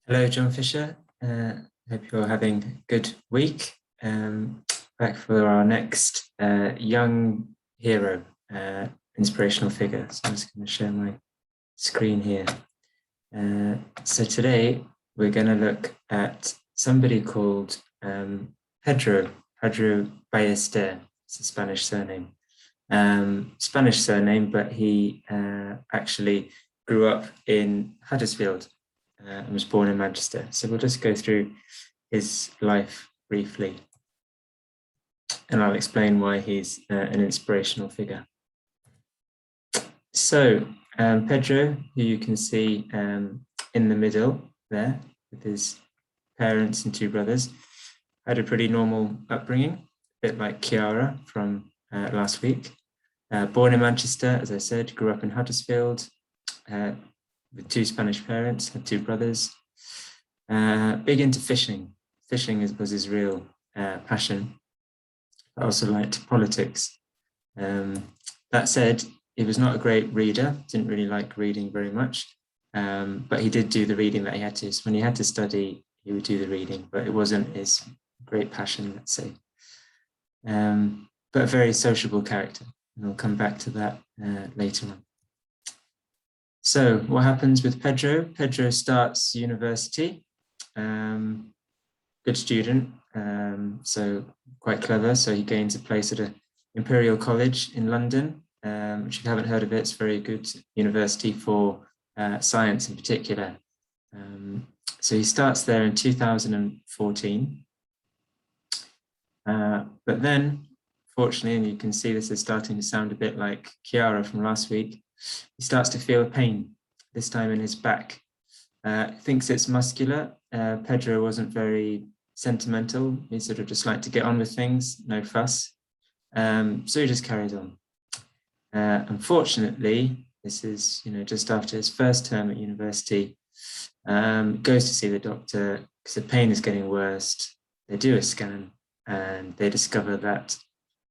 Hello, John Fisher. Hope you're having a good week. Back for our next young hero, inspirational figure. So I'm just going to share my screen here. So today we're going to look at somebody called Pedro Ballester. It's a Spanish surname. But he actually grew up in Huddersfield and was born in Manchester. So we'll just go through his life briefly, and I'll explain why he's an inspirational figure. So Pedro, who you can see in the middle there with his parents and two brothers, had a pretty normal upbringing, a bit like Chiara from last week. Born in Manchester, as I said, grew up in Huddersfield, with two Spanish parents, had two brothers. Big into fishing. Fishing was his real passion. I also liked politics. That said, he was not a great reader, didn't really like reading very much, but he did do the reading that he had to. So when he had to study, he would do the reading, but it wasn't his great passion, let's say. But a very sociable character, and we'll come back to that later on. So what happens with Pedro? Pedro starts university, good student, so quite clever. So he gains a place at an Imperial College in London, which if you haven't heard of it, it's a very good university for science in particular. So he starts there in 2014. But then, fortunately, and you can see this is starting to sound a bit like Chiara from last week, he starts to feel a pain, this time in his back. Thinks it's muscular. Pedro wasn't very sentimental. He sort of just liked to get on with things, no fuss. So he just carries on. Unfortunately, this is just after his first term at university, goes to see the doctor because the pain is getting worse. They do a scan and they discover that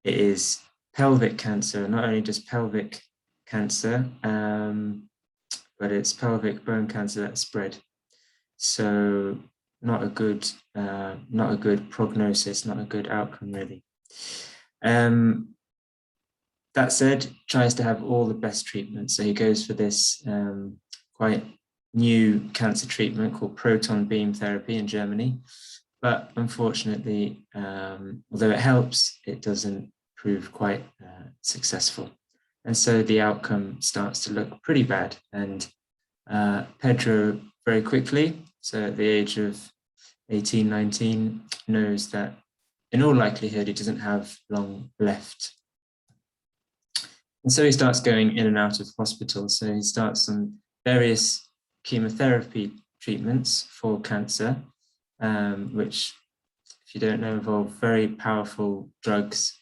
it is pelvic cancer, not only just pelvic cancer, but it's pelvic bone cancer that's spread. So not a good prognosis, not a good outcome really. That said, tries to have all the best treatment. So he goes for this quite new cancer treatment called proton beam therapy in Germany. But unfortunately, although it helps, it doesn't prove quite successful. And so the outcome starts to look pretty bad. And Pedro very quickly, so at the age of 18, 19, knows that in all likelihood, he doesn't have long left. And so he starts going in and out of hospital. So he starts some various chemotherapy treatments for cancer, which, if you don't know, involve very powerful drugs,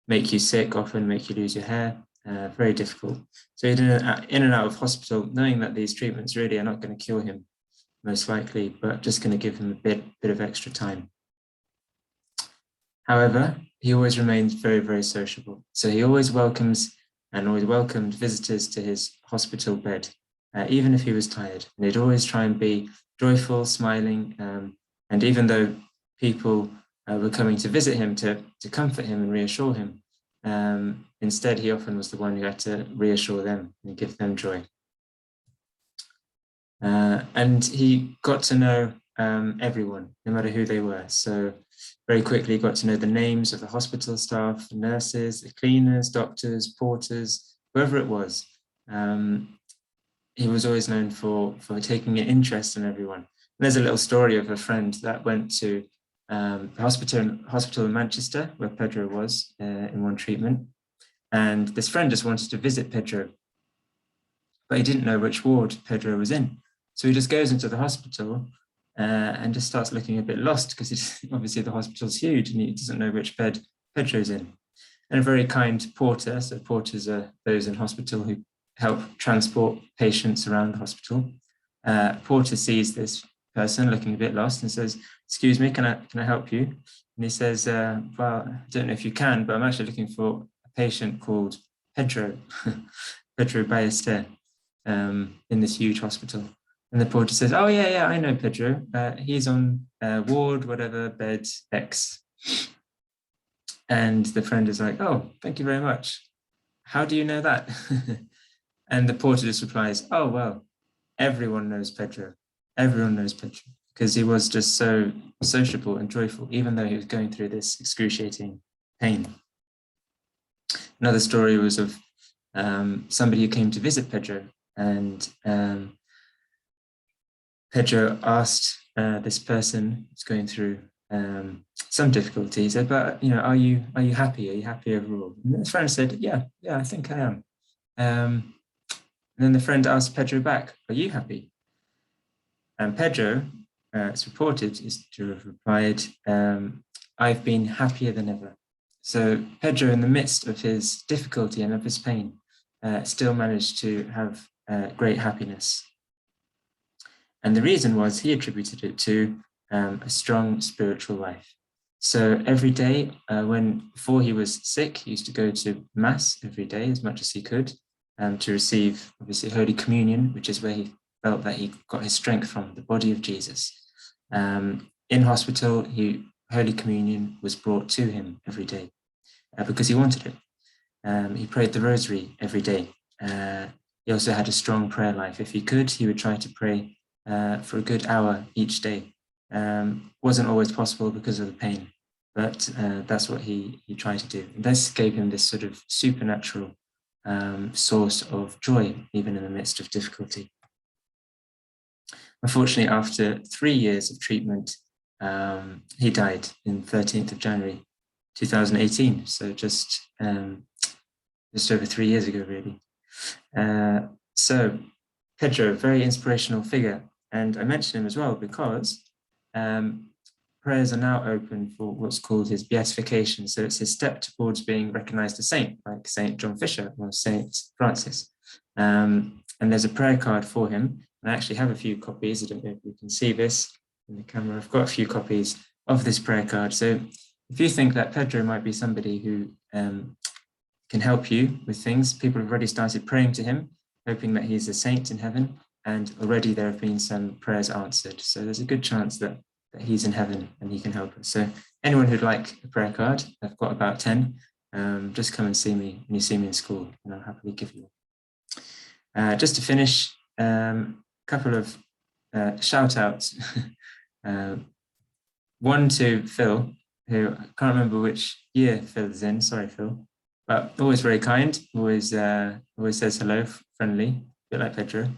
make you sick, often make you lose your hair, very difficult. So he's in and out of hospital, knowing that these treatments really are not going to cure him, most likely, but just going to give him a bit of extra time. However, he always remains very, very sociable. So he always welcomed visitors to his hospital bed, even if he was tired. And he'd always try and be joyful, smiling, and even though people were coming to visit him to comfort him and reassure him, instead he often was the one who had to reassure them and give them joy. And he got to know everyone, no matter who they were. So very quickly got to know the names of the hospital staff, the nurses, the cleaners, doctors, porters, whoever it was. He was always known for taking an interest in everyone. And there's a little story of a friend that went to the hospital in Manchester, where Pedro was in one treatment. And this friend just wanted to visit Pedro, but he didn't know which ward Pedro was in. So he just goes into the hospital and just starts looking a bit lost because obviously the hospital's huge and he doesn't know which bed Pedro's in. And a very kind porter, so porters are those in hospital who help transport patients around the hospital. Porter sees this person looking a bit lost and says, "Excuse me, can I help you?" And he says, "Well, I don't know if you can, but I'm actually looking for a patient called Pedro, Pedro Ballester, in this huge hospital." And the porter says, oh, yeah, yeah, I know Pedro. He's on ward, whatever, bed X. And the friend is like, oh, thank you very much. How do you know that? And the porter just replies, oh, well, everyone knows Pedro. Everyone knows Pedro, because he was just so sociable and joyful, even though he was going through this excruciating pain. Another story was of somebody who came to visit Pedro, and Pedro asked this person who's going through some difficulty. He said, "But are you happy? Are you happy overall?" And his friend said, "Yeah, I think I am." And then the friend asked Pedro back, "Are you happy?" And Pedro, it's reported, is to have replied, "I've been happier than ever." So Pedro, in the midst of his difficulty and of his pain, still managed to have great happiness. And the reason was he attributed it to a strong spiritual life. So every day, before he was sick, he used to go to Mass every day as much as he could to receive, obviously, Holy Communion, which is where he felt that he got his strength from, the body of Jesus. In hospital, Holy Communion was brought to him every day because he wanted it. He prayed the rosary every day. He also had a strong prayer life. If he could, he would try to pray for a good hour each day. Wasn't always possible because of the pain, but that's what he tried to do. And this gave him this sort of supernatural source of joy, even in the midst of difficulty. Unfortunately, after 3 years of treatment, he died in 13th of January, 2018. So just over 3 years ago, really. So Pedro, very inspirational figure. And I mention him as well because prayers are now open for what's called his beatification. So it's his step towards being recognized as saint, like Saint John Fisher or Saint Francis. And there's a prayer card for him. And I actually have a few copies. I don't know if you can see this in the camera. I've got a few copies of this prayer card. So if you think that Pedro might be somebody who can help you with things, people have already started praying to him, hoping that he's a saint in heaven. And already there have been some prayers answered. So there's a good chance that he's in heaven and he can help us. So anyone who'd like a prayer card, I've got about 10. Just come and see me when you see me in school, and I'll happily give you one. Just to finish, a couple of shout outs. One to Phil, who I can't remember which year Phil is in. Sorry, Phil. But always very kind, always says hello, friendly, a bit like Pedro.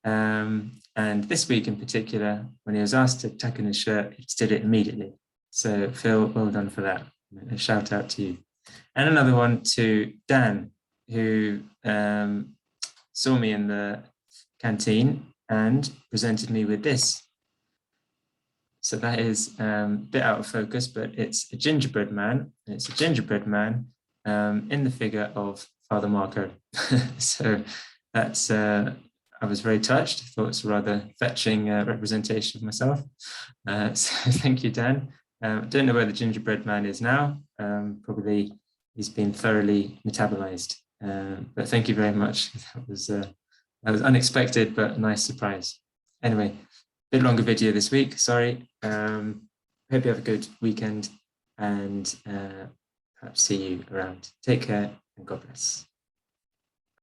And this week in particular, when he was asked to tuck in his shirt, he just did it immediately. So Phil, well done for that. A shout out to you. And another one to Dan, who saw me in the canteen and presented me with this. So that is a bit out of focus, but it's a gingerbread man. And it's a gingerbread man in the figure of Father Marco. So that's, I was very touched. I thought it's a rather fetching representation of myself. So thank you, Dan. I don't know where the gingerbread man is now. Probably he's been thoroughly metabolized. But thank you very much. That was unexpected, but a nice surprise. Anyway, bit longer video this week, sorry. Hope you have a good weekend and perhaps see you around. Take care and God bless.